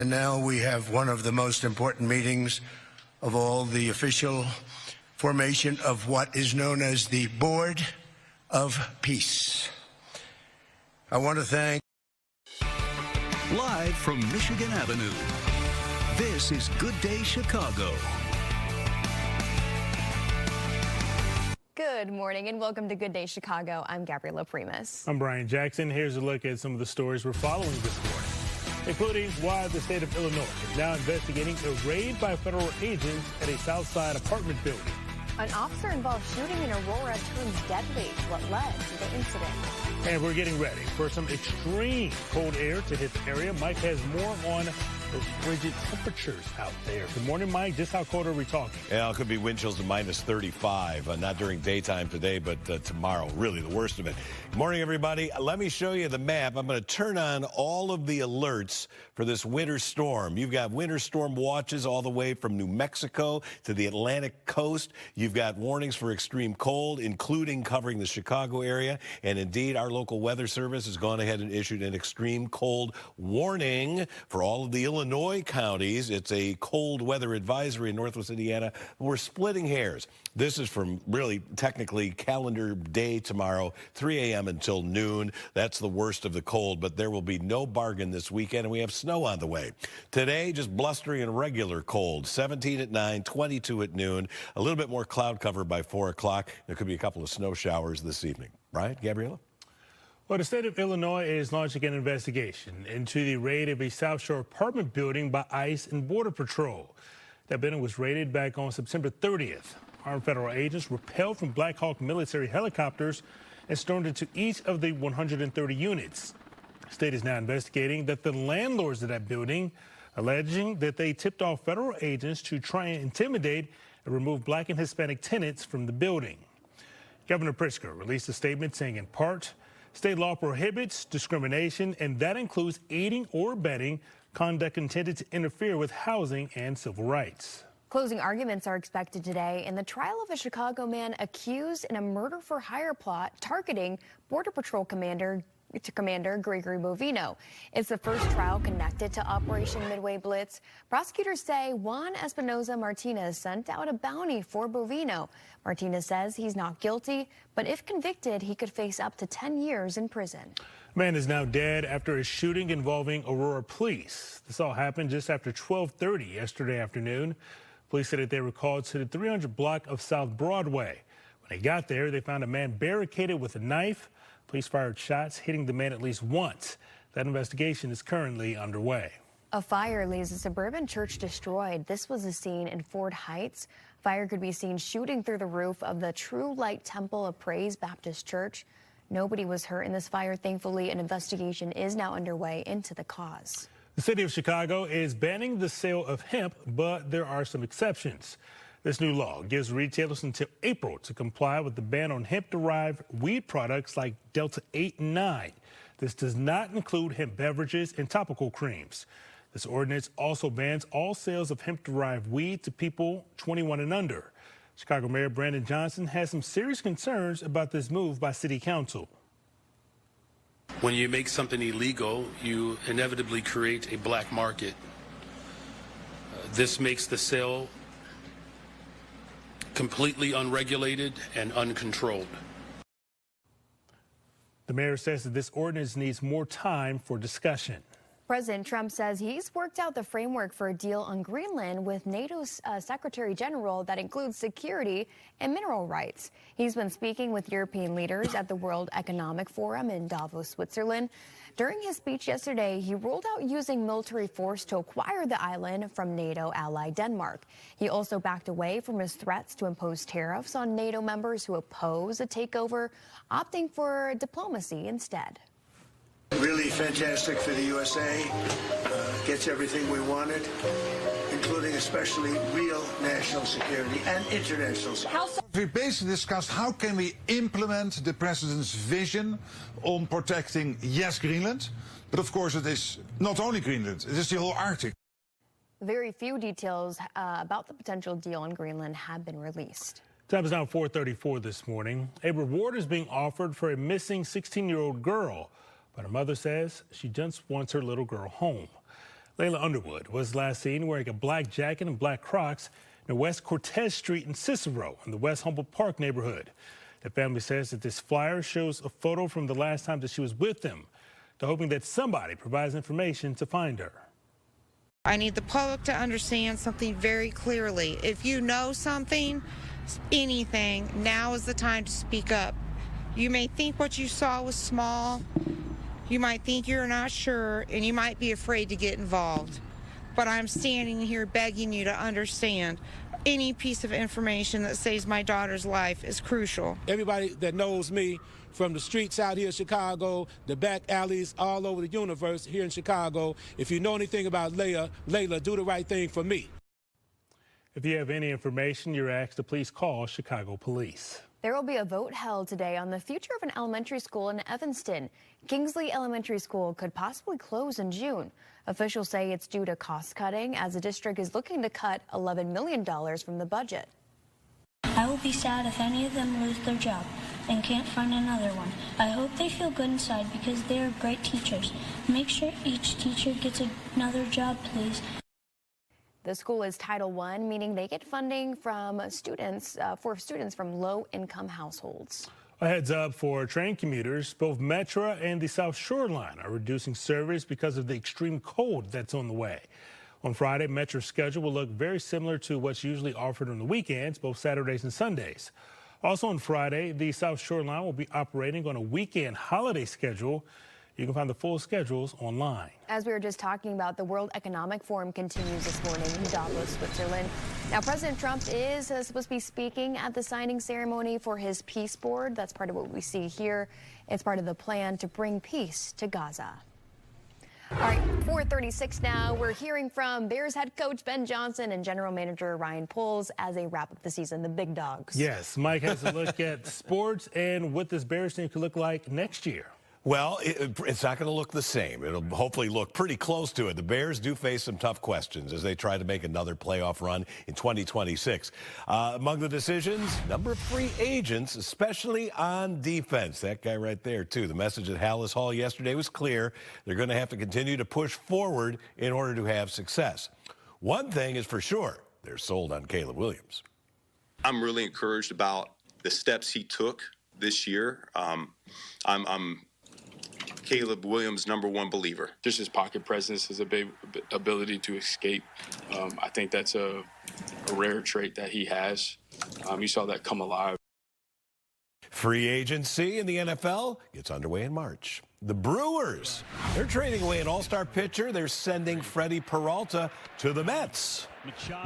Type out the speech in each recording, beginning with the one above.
And now we have one of the most important meetings of all, the official formation of what is known as the Board of Peace. I want to thank... Live from Michigan Avenue, this is Good Day Chicago. Good morning and welcome to Good Day Chicago. I'm Gabriela Primus. I'm Brian Jackson. Here's a look at some of the stories we're following this morning, including why the state of Illinois is now investigating a raid by federal agents at a South Side apartment building. An officer involved shooting in Aurora turns deadly. What led to the incident? And we're getting ready for some extreme cold air to hit the area. Mike has more on those frigid temperatures out there. Good morning, Mike. Just how cold are we talking? Yeah, it could be wind chills to minus 35. Not during daytime today, but tomorrow. Really the worst of it. Good morning, everybody. Let me show you the map. I'm going to turn on all of the alerts for this winter storm. You've got winter storm watches all the way from New Mexico to the Atlantic coast. You've got warnings for extreme cold, including covering the Chicago area. And indeed, our local weather service has gone ahead and issued an extreme cold warning for all of the Illinois counties. It's a cold weather advisory in Northwest Indiana. We're splitting hairs. This is from really technically calendar day tomorrow, 3 a.m. until noon. That's the worst of the cold, but there will be no bargain this weekend, and we have snow on the way. Today, just blustery and regular cold, 17 at 9, 22 at noon, a little bit more cloud cover by 4 o'clock. There could be a couple of snow showers this evening. Right, Gabriela? Well, the state of Illinois is launching an investigation into the raid of a South Shore apartment building by ICE and Border Patrol. That building was raided back on September 30th. Armed federal agents rappelled from Black Hawk military helicopters and stormed into each of the 130 units. The state is now investigating that the landlords of that building, alleging that they tipped off federal agents to try and intimidate and remove Black and Hispanic tenants from the building. Governor Pritzker released a statement saying, in part, state law prohibits discrimination, and that includes aiding or abetting conduct intended to interfere with housing and civil rights. Closing arguments are expected today in the trial of a Chicago man accused in a murder-for-hire plot targeting Border Patrol Commander Gregory Bovino. It's the first trial connected to Operation Midway Blitz. Prosecutors say Juan Espinoza Martinez sent out a bounty for Bovino. Martinez says he's not guilty, but if convicted, he could face up to 10 years in prison. A man is now dead after a shooting involving Aurora police. This all happened just after 12:30 yesterday afternoon. Police said that they were called to the 300 block of South Broadway. When they got there, they found a man barricaded with a knife. Police fired shots, hitting the man at least once. That investigation is currently underway. A fire leaves a suburban church destroyed. This was a scene in Ford Heights. Fire could be seen shooting through the roof of the True Light Temple of Praise Baptist Church. Nobody was hurt in this fire, thankfully. An investigation is now underway into the cause. The city of Chicago is banning the sale of hemp, but there are some exceptions. This new law gives retailers until April to comply with the ban on hemp-derived weed products like Delta 8 and 9. This does not include hemp beverages and topical creams. This ordinance also bans all sales of hemp-derived weed to people 21 and under. Chicago Mayor Brandon Johnson has some serious concerns about this move by City Council. When you make something illegal, you inevitably create a black market. This makes the sale completely unregulated and uncontrolled. The mayor says that this ordinance needs more time for discussion. President Trump says he's worked out the framework for a deal on Greenland with NATO's Secretary General that includes security and mineral rights. He's been speaking with European leaders at the World Economic Forum in Davos, Switzerland. During his speech yesterday, he ruled out using military force to acquire the island from NATO ally Denmark. He also backed away from his threats to impose tariffs on NATO members who oppose a takeover, opting for diplomacy instead. Really fantastic for the USA. Gets everything we wanted, including especially real national security and international security. We basically discussed how can we implement the president's vision on protecting, yes, Greenland, but of course it is not only Greenland, it is the whole Arctic. Very few details about the potential deal in Greenland have been released. Time is now 4:34 this morning. A reward is being offered for a missing 16-year-old girl, but her mother says she just wants her little girl home. Layla Underwood was last seen wearing a black jacket and black Crocs near West Cortez Street in Cicero in the West Humboldt Park neighborhood. The family says that this flyer shows a photo from the last time that she was with them. They're hoping that somebody provides information to find her. I need the public to understand something very clearly. If you know something, anything, now is the time to speak up. You may think what you saw was small, you might think you're not sure, and you might be afraid to get involved. But I'm standing here begging you to understand. Any piece of information that saves my daughter's life is crucial. Everybody that knows me, from the streets out here in Chicago, the back alleys all over the universe here in Chicago, if you know anything about Layla, do the right thing for me. If you have any information, you're asked to please call Chicago Police. There will be a vote held today on the future of an elementary school in Evanston. Kingsley Elementary School could possibly close in June. Officials say it's due to cost cutting, as the district is looking to cut $11 million from the budget. I will be sad if any of them lose their job and can't find another one. I hope they feel good inside because they are great teachers. Make sure each teacher gets another job, please. The school is Title I, meaning they get funding from students from low-income households. A heads up for train commuters. Both Metra and the South Shore Line are reducing service because of the extreme cold that's on the way. On Friday, Metra's schedule will look very similar to what's usually offered on the weekends, both Saturdays and Sundays. Also on Friday, the South Shore Line will be operating on a weekend holiday schedule. You can find the full schedules online. As we were just talking about, the World Economic Forum continues this morning in Davos, Switzerland. Now, President Trump is supposed to be speaking at the signing ceremony for his peace board. That's part of what we see here. It's part of the plan to bring peace to Gaza. All right, 4:36 now. We're hearing from Bears head coach Ben Johnson and general manager Ryan Poles as they wrap up the season, the big dogs. Yes, Mike has a look at sports and what this Bears team could look like next year. Well, it's not going to look the same. It'll hopefully look pretty close to it. The Bears do face some tough questions as they try to make another playoff run in 2026. Among the decisions, number of free agents, especially on defense. That guy right there, too. The message at Hallis Hall yesterday was clear. They're going to have to continue to push forward in order to have success. One thing is for sure, they're sold on Caleb Williams. I'm really encouraged about the steps he took this year. I'm Caleb Williams' #1 believer. Just his pocket presence, his ability to escape. I think that's a rare trait that he has. You saw that come alive. Free agency in the NFL gets underway in March. The Brewers, they're trading away an all-star pitcher. They're sending Freddie Peralta to the Mets.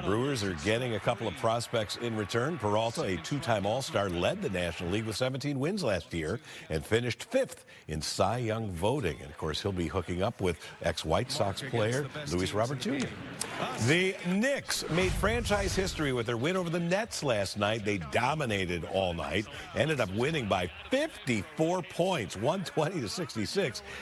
Brewers are getting a couple of prospects in return. Peralta, a two-time All-Star, led the National League with 17 wins last year and finished 5th in Cy Young voting. And, of course, he'll be hooking up with ex-White Sox player Luis Robert Jr. The Knicks made franchise history with their win over the Nets last night. They dominated all night, ended up winning by 54 points, 120-66.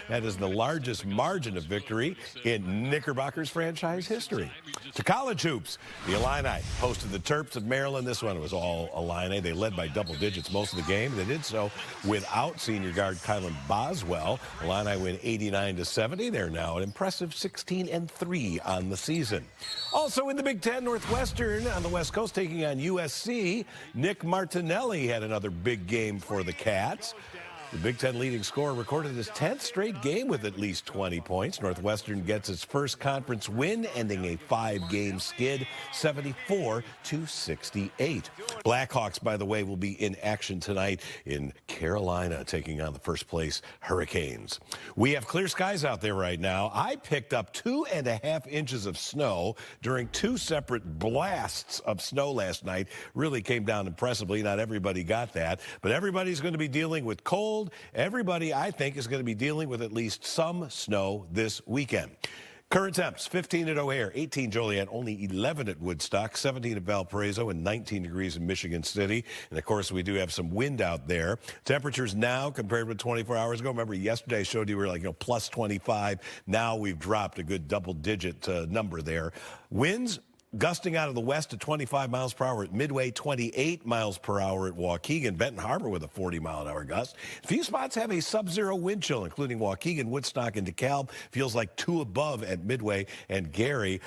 That is the largest margin of victory in Knickerbockers franchise history. To college hoops, the Illini hosted the Terps of Maryland. This one was all Illini. They led by double digits most of the game. They did so without senior guard Kylan Boswell. Illini win 89-70. They're now an impressive 16-3 on the season. Also in the Big Ten, Northwestern on the West Coast taking on USC. Nick Martinelli had another big game for the Cats. The Big Ten leading scorer recorded his 10th straight game with at least 20 points. Northwestern gets its first conference win, ending a 5-game skid, 74-68. Blackhawks, by the way, will be in action tonight in Carolina, taking on the first-place Hurricanes. We have clear skies out there right now. I picked up 2.5 inches of snow during 2 separate blasts of snow last night. Really came down impressively. Not everybody got that, but everybody's going to be dealing with cold. Everybody, I think, is going to be dealing with at least some snow this weekend. Current temps, 15 at O'Hare, 18 Joliet, only 11 at Woodstock, 17 at Valparaiso, and 19 degrees in Michigan City. And, of course, we do have some wind out there. Temperatures now compared with 24 hours ago. Remember, yesterday I showed you we were like, plus 25. Now we've dropped a good double-digit number there. Winds Gusting out of the west to 25 miles per hour at Midway, 28 miles per hour at Waukegan. Benton Harbor with a 40-mile-an-hour gust. A few spots have a sub-zero wind chill, including Waukegan, Woodstock, and DeKalb. Feels like 2 above at Midway and Gary.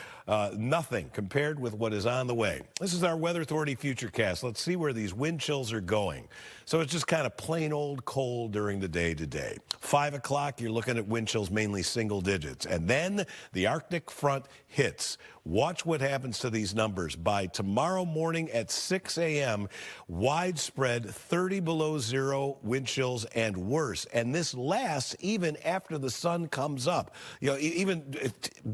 Nothing compared with what is on the way. This is our Weather Authority Futurecast. Let's see where these wind chills are going. So it's just kind of plain old cold during the day today. 5 o'clock, you're looking at wind chills mainly single digits. And then the Arctic front hits. Watch what happens to these numbers. By tomorrow morning at 6 a.m., widespread 30 below zero wind chills and worse. And this lasts even after the sun comes up. You know, even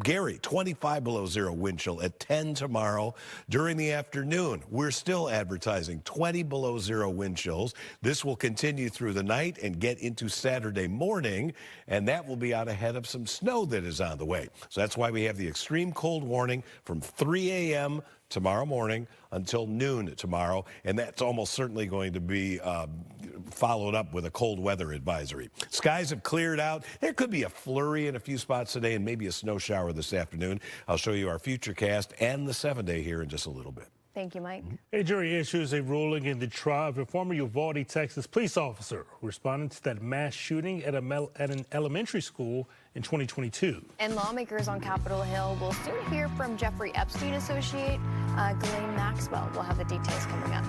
Gary, 25 below zero wind chill at 10 tomorrow. During the afternoon, we're still advertising 20 below zero wind chills. This will continue through the night and get into Saturday morning, and that will be out ahead of some snow that is on the way. So that's why we have the extreme cold warning from 3 a.m. tomorrow morning until noon tomorrow, and that's almost certainly going to be followed up with a cold weather advisory. Skies have cleared out. There could be a flurry in a few spots today and maybe a snow shower this afternoon. I'll show you our Futurecast and the 7-day here in just a little bit. Thank you, Mike. A jury issues a ruling in the trial of a former Uvalde, Texas police officer who responded to that mass shooting at an elementary school in 2022. And lawmakers on Capitol Hill will soon hear from Jeffrey Epstein associate Ghislaine Maxwell. We'll have the details coming up.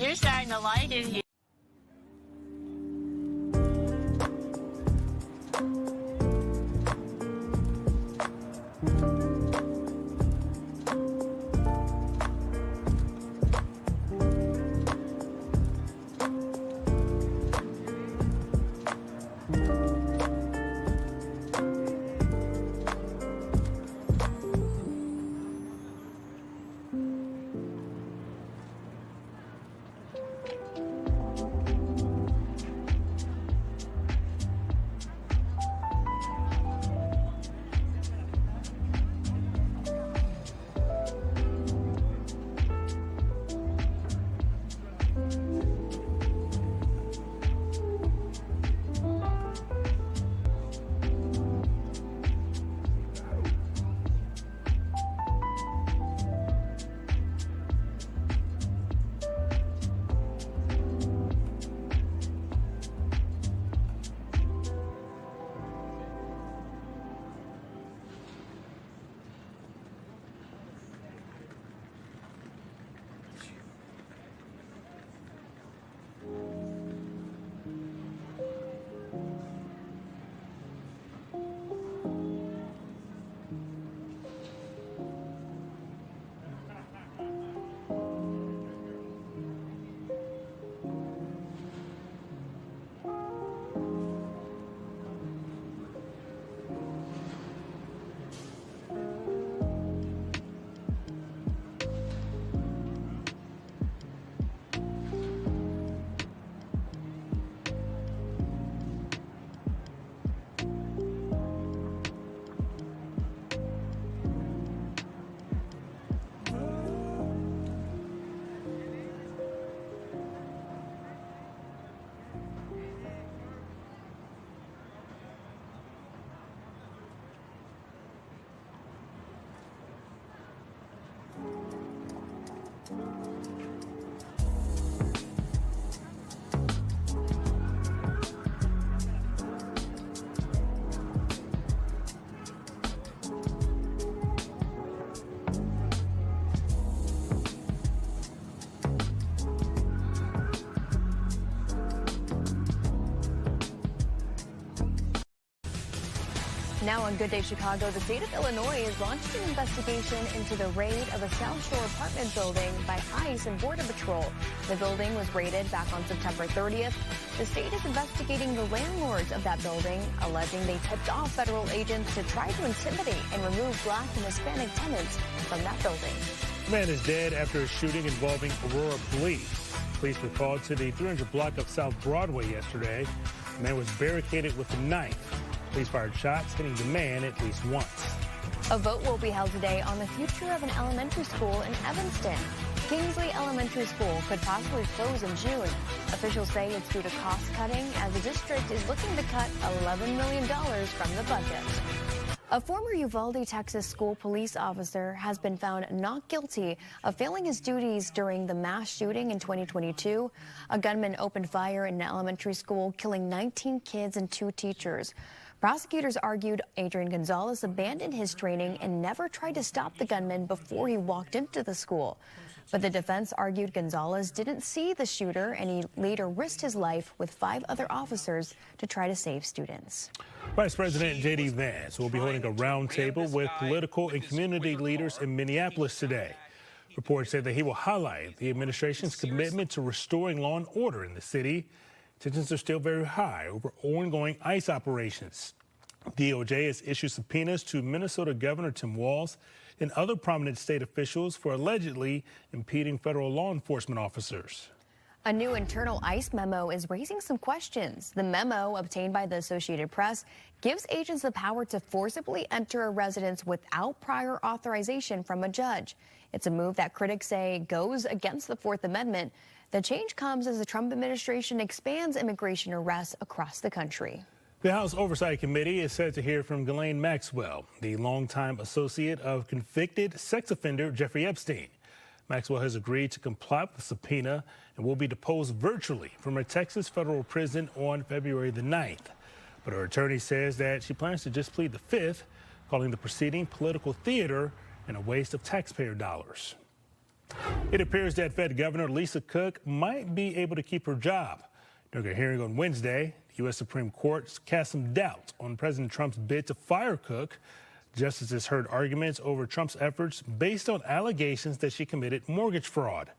You're starting to light in here. Now on Good Day Chicago, the state of Illinois is launching an investigation into the raid of a South Shore apartment building by ICE and Border Patrol. The building was raided back on September 30th. The state is investigating the landlords of that building, alleging they tipped off federal agents to try to intimidate and remove Black and Hispanic tenants from that building. A man is dead after a shooting involving Aurora Police. Police were called to the 300 block of South Broadway yesterday. The man was barricaded with a knife. Police fired shots, hitting the man at least once. A vote will be held today on the future of an elementary school in Evanston. Kingsley Elementary School could possibly close in June. Officials say it's due to cost cutting as the district is looking to cut $11 million from the budget. A former Uvalde, Texas school police officer has been found not guilty of failing his duties during the mass shooting in 2022. A gunman opened fire in an elementary school, killing 19 kids and 2 teachers. Prosecutors argued Adrian Gonzalez abandoned his training and never tried to stop the gunman before he walked into the school. But the defense argued Gonzalez didn't see the shooter and he later risked his life with 5 other officers to try to save students. Vice President J.D. Vance will be holding a roundtable with political and community leaders in Minneapolis today. Reports say that he will highlight the administration's commitment to restoring law and order in the city. Tensions are still very high over ongoing ICE operations. DOJ has issued subpoenas to Minnesota Governor Tim Walz and other prominent state officials for allegedly impeding federal law enforcement officers. A new internal ICE memo is raising some questions. The memo, obtained by the Associated Press, gives agents the power to forcibly enter a residence without prior authorization from a judge. It's a move that critics say goes against the Fourth Amendment. The change comes as the Trump administration expands immigration arrests across the country. The House Oversight Committee is set to hear from Ghislaine Maxwell, the longtime associate of convicted sex offender Jeffrey Epstein. Maxwell has agreed to comply with the subpoena and will be deposed virtually from a Texas federal prison on February the 9th. But her attorney says that she plans to just plead the Fifth, calling the proceeding political theater and a waste of taxpayer dollars. It appears that Fed Governor Lisa Cook might be able to keep her job. During a hearing on Wednesday, the U.S. Supreme Court cast some doubt on President Trump's bid to fire Cook. Justices heard arguments over Trump's efforts based on allegations that she committed mortgage fraud.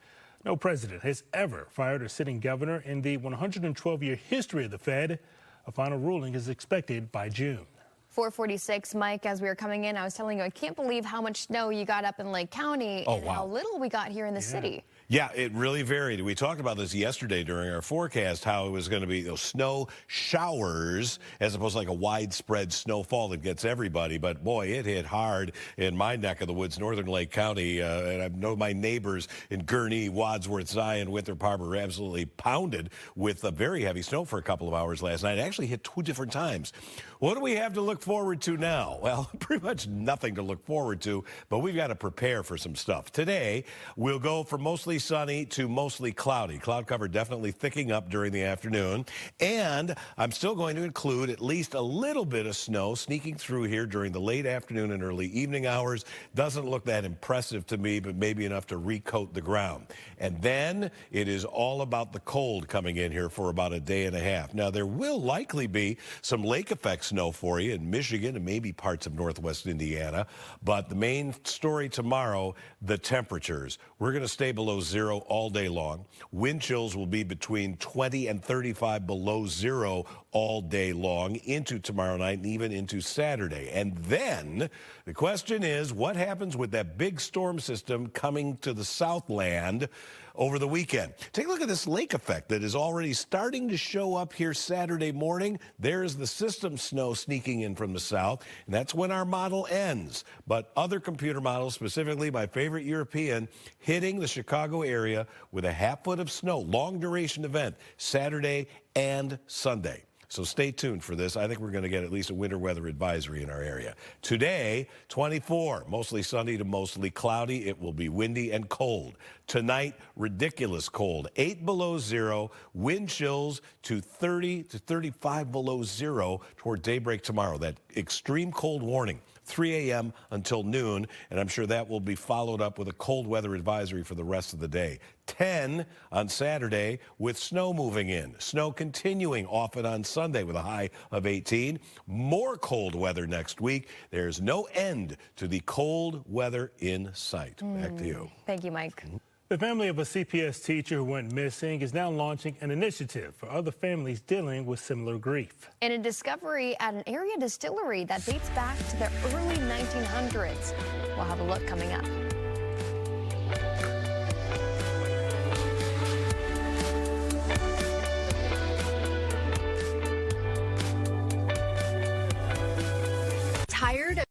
No president has ever fired a sitting governor in the 112-year history of the Fed. A final ruling is expected by June. 446, Mike, as we were coming in, I was telling you, I can't believe how much snow you got up in Lake County and how little we got here in the city. Yeah, it really varied. We talked about this yesterday during our forecast, how it was going to be those snow showers as opposed to like a widespread snowfall that gets everybody. But boy, it hit hard in my neck of the woods, northern Lake County. And I know my neighbors in Gurnee, Wadsworth, Zion, Winthrop Harbor were absolutely pounded with a very heavy snow for a couple of hours last night. It actually hit 2 different times. What do we have to look forward to now? Well, pretty much nothing to look forward to, but we've got to prepare for some stuff. Today, we'll go from mostly sunny to mostly cloudy. Cloud cover definitely thickening up during the afternoon. And I'm still going to include at least a little bit of snow sneaking through here during the late afternoon and early evening hours. Doesn't look that impressive to me, but maybe enough to recoat the ground. And then it is all about the cold coming in here for about a day and a half. Now, there will likely be some lake effect snow for you in Michigan and maybe parts of northwest Indiana. But the main story tomorrow, the temperatures. We're going to stay below zero all day long. Wind chills will be between 20 and 35 below zero all day long into tomorrow night and even into Saturday. And then the question is, what happens with that big storm system coming to the Southland over the weekend? Take a look at this lake effect that is already starting to show up here Saturday morning. There's the system snow sneaking in from the south, and that's when our model ends. But other computer models, specifically my favorite European, hitting the Chicago area with a half foot of snow, long duration event, Saturday and Sunday. So stay tuned for this. I think we're going to get at least a winter weather advisory in our area. Today, 24, mostly sunny to mostly cloudy. It will be windy and cold. Tonight, ridiculous cold, 8 below zero, wind chills to 30 to 35 below zero toward daybreak tomorrow. That extreme cold warning. 3 a.m. until noon, and I'm sure that will be followed up with a cold weather advisory for the rest of the day. 10 on Saturday with snow moving in. Snow continuing often on Sunday with a high of 18. More cold weather next week. There's no end to the cold weather in sight. Back to you. Thank you, Mike. The family of a CPS teacher who went missing is now launching an initiative for other families dealing with similar grief. And a discovery at an area distillery that dates back to the early 1900s. We'll have a look coming up. Tired of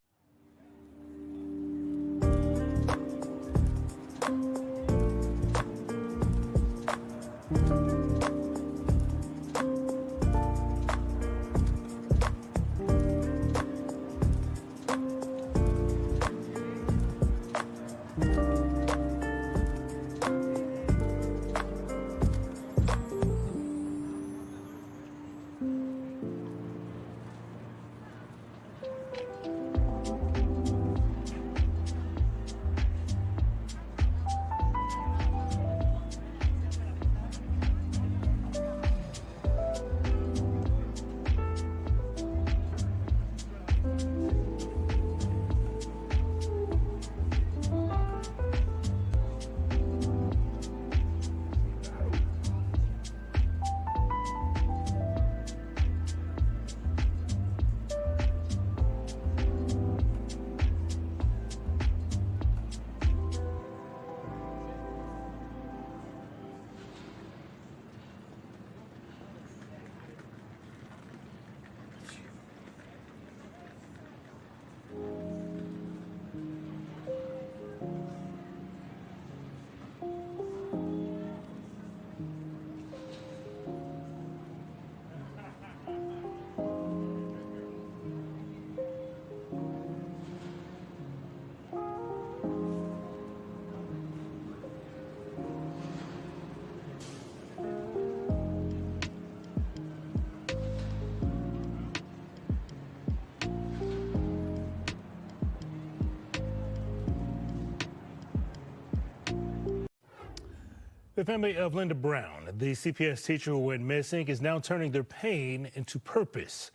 The family of Linda Brown, the CPS teacher who went missing, is now turning their pain into purpose.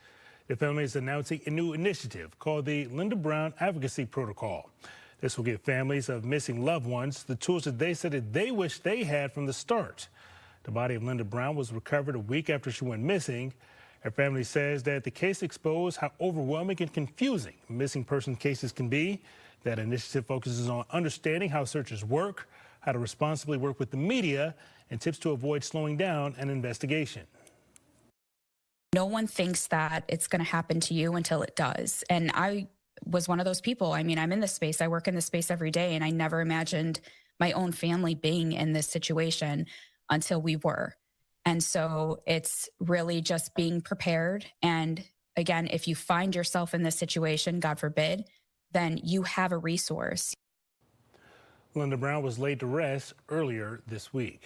The family is announcing a new initiative called the Linda Brown Advocacy Protocol. This will give families of missing loved ones the tools that they said that they wish they had from the start. The body of Linda Brown was recovered a week after she went missing. Her family says that the case exposed how overwhelming and confusing missing person cases can be. That initiative focuses on understanding how searches work, how to responsibly work with the media, and tips to avoid slowing down an investigation. No one thinks that it's going to happen to you until it does. And I was one of those people. I mean, I'm in this space. I work in this space every day, and I never imagined my own family being in this situation until we were. And so it's really just being prepared. And again, if you find yourself in this situation, God forbid, then you have a resource. Linda Brown was laid to rest earlier this week.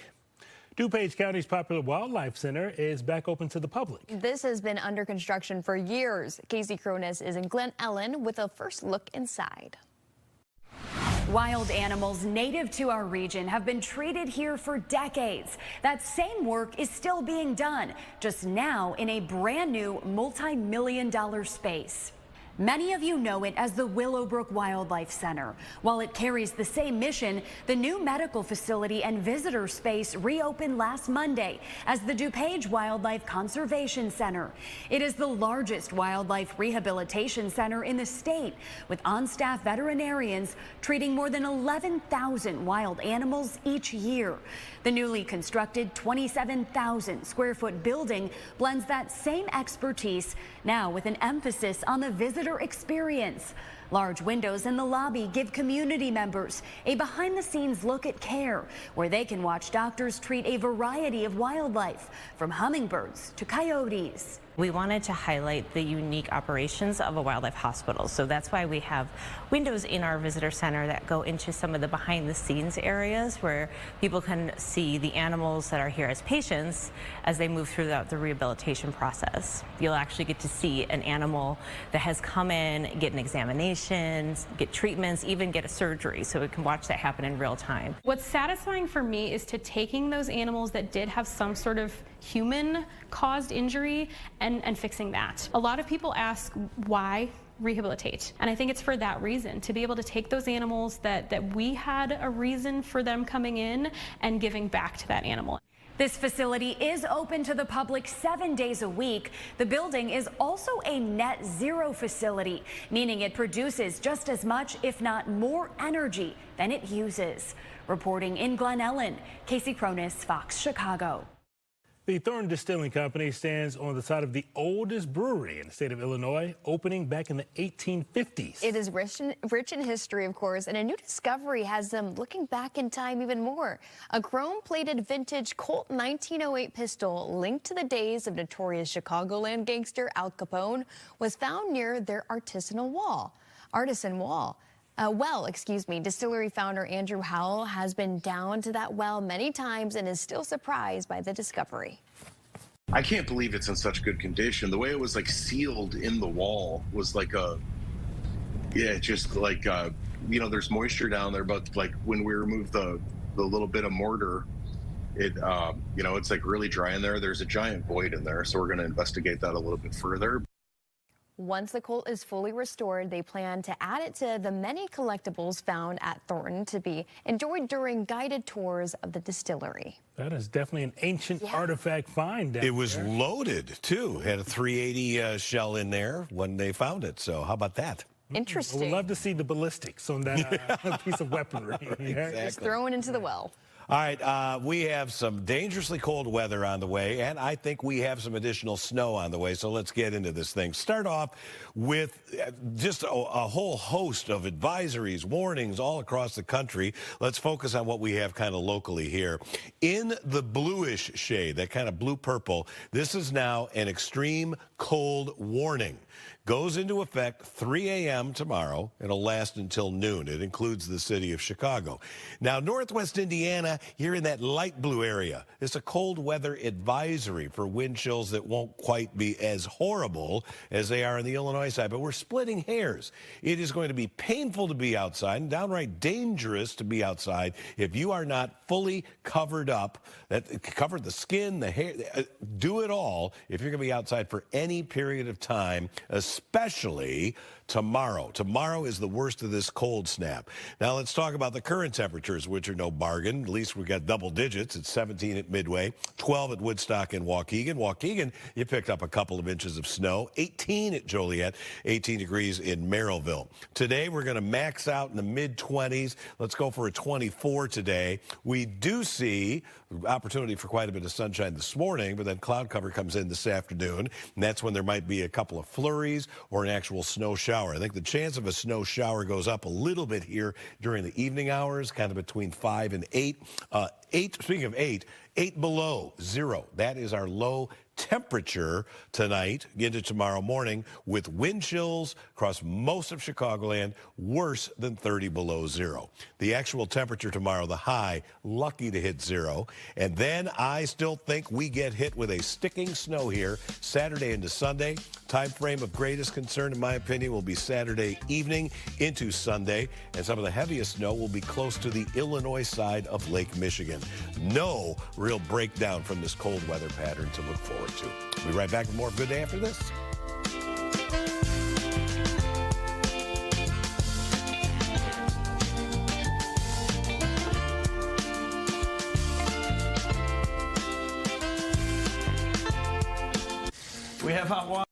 DuPage County's popular Wildlife Center is back open to the public. This has been under construction for years. Casey Cronus is in Glen Ellen with a first look inside. Wild animals native to our region have been treated here for decades. That same work is still being done, just now in a brand new multi-million-dollar space. Many of you know it as the Willowbrook Wildlife Center. While it carries the same mission, the new medical facility and visitor space reopened last Monday as the DuPage Wildlife Conservation Center. It is the largest wildlife rehabilitation center in the state, with on-staff veterinarians treating more than 11,000 wild animals each year. The newly constructed 27,000 square foot building blends that same expertise, now with an emphasis on the visitor experience. Large windows in the lobby give community members a behind-the-scenes look at care, where they can watch doctors treat a variety of wildlife, from hummingbirds to coyotes. We wanted to highlight the unique operations of a wildlife hospital. So that's why we have windows in our visitor center that go into some of the behind the scenes areas where people can see the animals that are here as patients as they move throughout the rehabilitation process. You'll actually get to see an animal that has come in, get an examination, get treatments, even get a surgery. So we can watch that happen in real time. What's satisfying for me is to taking those animals that did have some sort of human caused injury and fixing that. A lot of people ask why rehabilitate, and I think it's for that reason, to be able to take those animals that we had a reason for them coming in and giving back to that animal. This facility is open to the public 7 days a week. The building is also a net zero facility, meaning it produces just as much, if not more, energy than it uses. Reporting in Glen Ellen, Casey Cronus, Fox Chicago. The Thornton Distilling Company stands on the site of the oldest brewery in the state of Illinois, opening back in the 1850s. It is rich in history, of course, and a new discovery has them looking back in time even more. A chrome-plated vintage Colt 1908 pistol linked to the days of notorious Chicagoland gangster Al Capone was found near their artisan well. Distillery founder Andrew Howell has been down to that well many times and is still surprised by the discovery. I can't believe it's in such good condition. The way it was like sealed in the wall was like there's moisture down there, but like when we remove the little bit of mortar, it's like really dry in there. There's a giant void in there, so we're going to investigate that a little bit further. Once the Colt is fully restored, they plan to add it to the many collectibles found at Thornton to be enjoyed during guided tours of the distillery. That is definitely an ancient artifact find down It was loaded, too. Had a .380 shell in there when they found it. So how about that? Interesting. We'd love to see the ballistics on that piece of weaponry. Exactly. Just thrown into the well. All right, we have some dangerously cold weather on the way, and I think we have some additional snow on the way, so let's get into this thing. Start off with just a whole host of advisories, warnings all across the country. Let's focus on what we have kind of locally here. In the bluish shade, that kind of blue-purple, this is now an extreme cold warning. goes into effect 3 a.m. tomorrow. It'll last until noon. It includes the city of Chicago. Now, Northwest Indiana, you're in that light blue area. It's a cold weather advisory for wind chills that won't quite be as horrible as they are on the Illinois side, but we're splitting hairs. It is going to be painful to be outside and downright dangerous to be outside if you are not fully covered up. Cover the skin, the hair, do it all if you're going to be outside for any period of time, especially tomorrow. Tomorrow is the worst of this cold snap. Now let's talk about the current temperatures, which are no bargain. At least we've got double digits. It's 17 at Midway, 12 at Woodstock and Waukegan. Waukegan, you picked up a couple of inches of snow. 18 at Joliet, 18 degrees in Merrillville. Today we're going to max out in the mid-20s. Let's go for a 24 today. We do see opportunity for quite a bit of sunshine this morning, but then cloud cover comes in this afternoon, and that's when there might be a couple of flurries or an actual snow shower. I think the chance of a snow shower goes up a little bit here during the evening hours, kind of between 5 and 8. Speaking of 8 below zero. That is our low temperature tonight into tomorrow morning, with wind chills across most of Chicagoland worse than 30 below zero. The actual temperature tomorrow, the high, lucky to hit zero. And then I still think we get hit with a sticking snow here Saturday into Sunday. Time frame of greatest concern, in my opinion, will be Saturday evening into Sunday. And some of the heaviest snow will be close to the Illinois side of Lake Michigan. No real breakdown from this cold weather pattern to look forward to. We'll be right back with more Good Day after this. We have hot water.